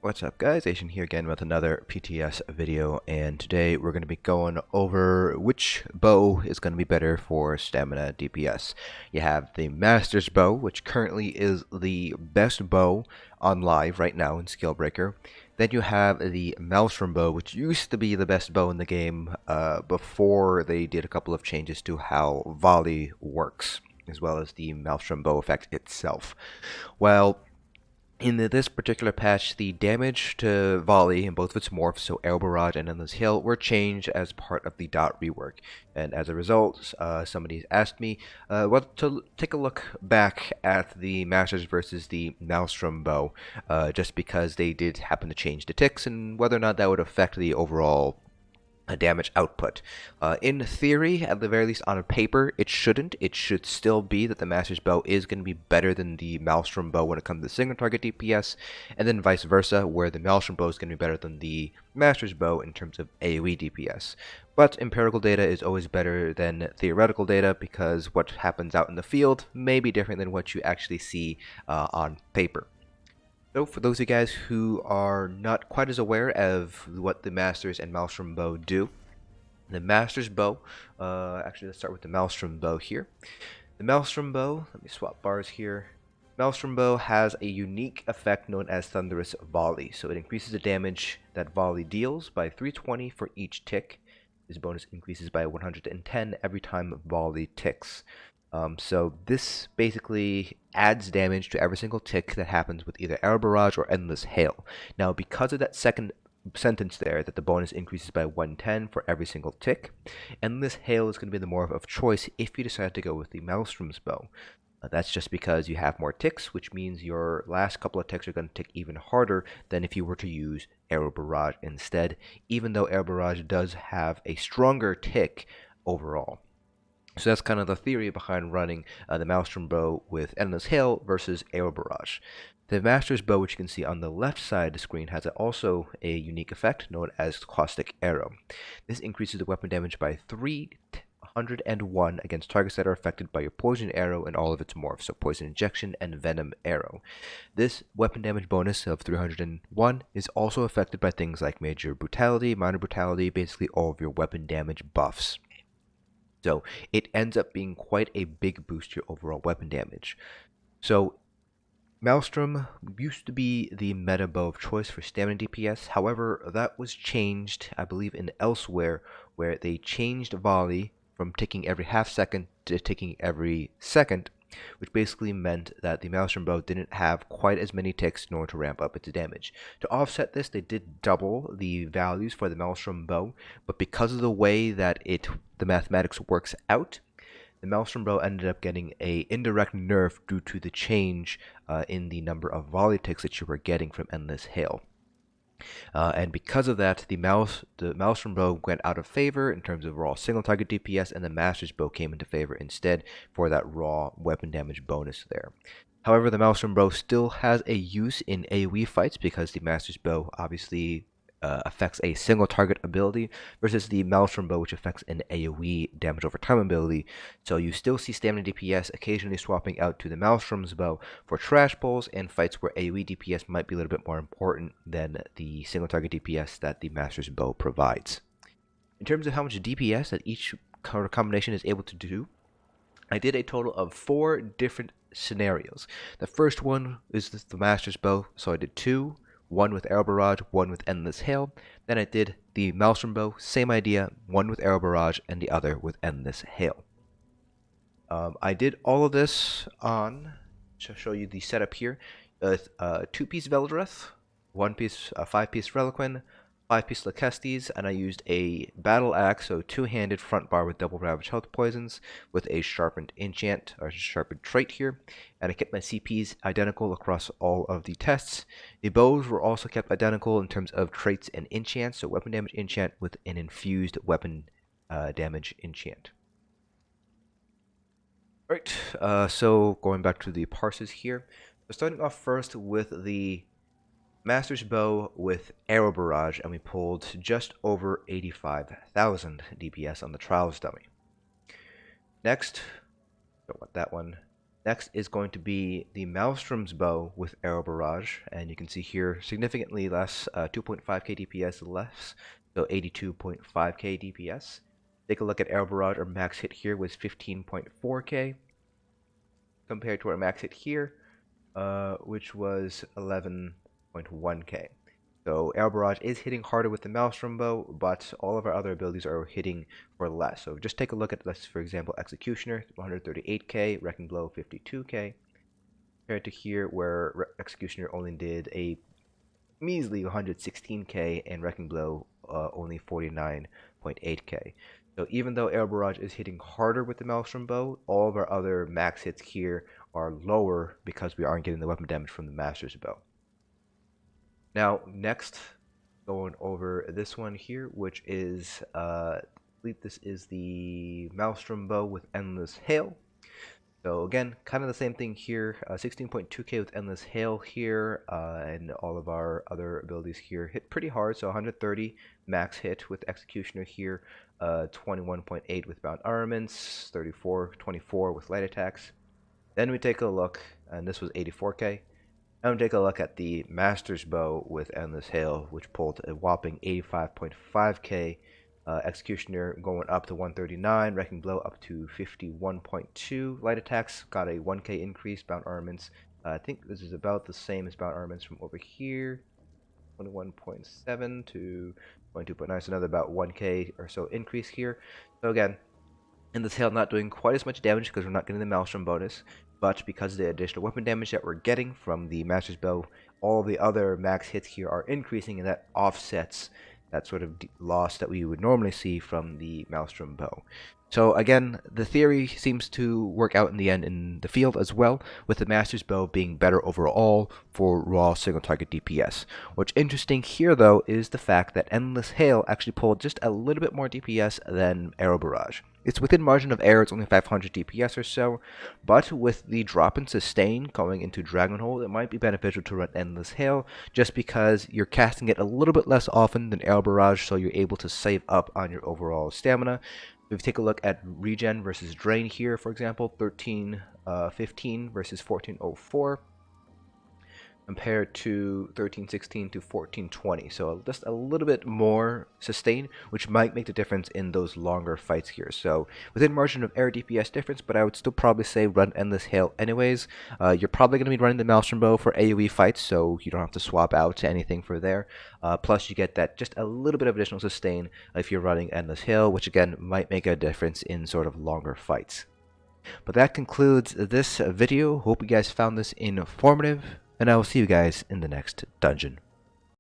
What's up guys, Asian here again with another PTS video, and today we're going to be going over which bow is going to be better for stamina DPS. You have the Master's Bow, which currently is the best bow on live right now in Skillbreaker. Then you have the Maelstrom Bow, which used to be the best bow in the game before they did a couple of changes to how volley works, as well as the Maelstrom Bow effect itself. Well, in this particular patch, the damage to volley in both of its morphs, so Arrow Barrage and Endless Hail, were changed as part of the dot rework. And as a result, somebody asked me to take a look back at the Masters versus the Maelstrom Bow, just because they did happen to change the ticks and whether or not that would affect the overall damage output. In theory, at the very least on paper, it shouldn't. It should still be that the Master's Bow is going to be better than the Malstrom Bow when it comes to single target DPS, and then vice versa, where the Malstrom Bow is going to be better than the Master's Bow in terms of AoE DPS. But empirical data is always better than theoretical data, because what happens out in the field may be different than what you actually see on paper. So for those of you guys who are not quite as aware of what the Masters and Malstrom Bow do, the Masters Bow, actually let's start with the Malstrom Bow here. The Malstrom Bow, let me swap bars here. Malstrom Bow has a unique effect known as Thunderous Volley. So it increases the damage that volley deals by 320 for each tick. This bonus increases by 110 every time volley ticks. So this basically adds damage to every single tick that happens with either Arrow Barrage or Endless Hail. Now, because of that second sentence there, that the bonus increases by 110 for every single tick, Endless Hail is going to be the morph of choice if you decide to go with the Maelstrom's Bow. That's just because you have more ticks, which means your last couple of ticks are going to tick even harder than if you were to use Arrow Barrage instead, even though Arrow Barrage does have a stronger tick overall. So that's kind of the theory behind running the Maelstrom Bow with Endless Hail versus Arrow Barrage. The Master's Bow, which you can see on the left side of the screen, has also a unique effect known as Caustic Arrow. This increases the weapon damage by 301 against targets that are affected by your Poison Arrow and all of its morphs, so Poison Injection and Venom Arrow. This weapon damage bonus of 301 is also affected by things like Major Brutality, Minor Brutality, basically all of your weapon damage buffs. So it ends up being quite a big boost to your overall weapon damage. So Maelstrom used to be the meta bow of choice for stamina DPS. However, that was changed, I believe, in Elsewhere, where they changed volley from ticking every half second to ticking every second, which basically meant that the Maelstrom Bow didn't have quite as many ticks in order to ramp up its damage. To offset this, they did double the values for the Maelstrom Bow, but because of the way that the mathematics works out, the Maelstrom Bow ended up getting a indirect nerf due to the change in the number of volley ticks that you were getting from Endless Hail. And because of that, the Maelstrom Bow went out of favor in terms of raw single target DPS, and the Master's Bow came into favor instead for that raw weapon damage bonus there. However, the Maelstrom Bow still has a use in AoE fights because the Master's Bow obviously affects a single target ability versus the Maelstrom Bow, which affects an AoE damage over time ability. So you still see stamina DPS occasionally swapping out to the Maelstrom's Bow for trash pulls and fights where AoE DPS might be a little bit more important than the single target DPS that the Master's Bow provides. In terms of how much DPS that each combination is able to do, I did a total of 4 different scenarios. The first one is the Master's Bow, so I did 2. One with Arrow Barrage, one with Endless Hail. Then I did the Maelstrom Bow, same idea, one with Arrow Barrage and the other with Endless Hail. I did all of this on, to show you the setup here, 2-piece Veldreth, 1-piece, 5-piece Reliquin, 5-piece Laquestes, and I used a Battle Axe, so 2-handed front bar with double Ravage health poisons, with a sharpened enchant, or sharpened trait here, and I kept my CPs identical across all of the tests. The bows were also kept identical in terms of traits and enchants, so weapon damage enchant with an infused weapon damage enchant. Alright, so going back to the parses here, so starting off first with the Master's Bow with Arrow Barrage, and we pulled just over 85,000 DPS on the Trials dummy. Next, don't want that one. Next is going to be the Maelstrom's Bow with Arrow Barrage, and you can see here significantly less, 2.5k DPS less, so 82.5k DPS. Take a look at Arrow Barrage. Our max hit here was 15.4k, compared to our max hit here, which was 11.1k. So Arrow Barrage is hitting harder with the Malstrom Bow, but all of our other abilities are hitting for less. So just take a look at this, for example, Executioner, 138k, Wrecking Blow, 52k, compared to here where Executioner only did a measly 116k and Wrecking Blow only 49.8k. So even though Arrow Barrage is hitting harder with the Maelstrom Bow, all of our other max hits here are lower because we aren't getting the weapon damage from the Master's Bow. Now, next, going over this one here, which is, this is the Maelstrom Bow with Endless Hail. So again, kind of the same thing here, 16.2k with Endless Hail here, and all of our other abilities here hit pretty hard, so 130 max hit with Executioner here, 21.8 with Bound Armaments, 24 with Light Attacks. Then we take a look, and this was 84k. Now we take a look at the Master's Bow with Endless Hail, which pulled a whopping 85.5k. Executioner going up to 139, Wrecking Blow up to 51.2, Light Attacks got a 1k increase, Bound Armaments, I think this is about the same as Bound Armaments from over here, 21.7 to 22.9, so another about 1k or so increase here. So again, Endless Hail not doing quite as much damage because we're not getting the Maelstrom bonus, but because of the additional weapon damage that we're getting from the Master's Bow, all the other max hits here are increasing, and that offsets that sort of loss that we would normally see from the Maelstrom Bow. So again, the theory seems to work out in the end in the field as well, with the Master's Bow being better overall for raw single target DPS. What's interesting here though is the fact that Endless Hail actually pulled just a little bit more DPS than Arrow Barrage. It's within margin of error, it's only 500 DPS or so, but with the drop in sustain going into Dragonhold, it might be beneficial to run Endless Hail, just because you're casting it a little bit less often than Arrow Barrage, so you're able to save up on your overall stamina. If we take a look at regen versus drain here, for example, 1315 versus 1404, compared to 1316 to 1420. So just a little bit more sustain, which might make the difference in those longer fights here. So within margin of error DPS difference, but I would still probably say run Endless Hail anyways. You're probably going to be running the Maelstrom Bow for AoE fights, so you don't have to swap out to anything for there. Plus you get that just a little bit of additional sustain if you're running Endless Hail, which again might make a difference in sort of longer fights. But that concludes this video. Hope you guys found this informative, and I will see you guys in the next dungeon.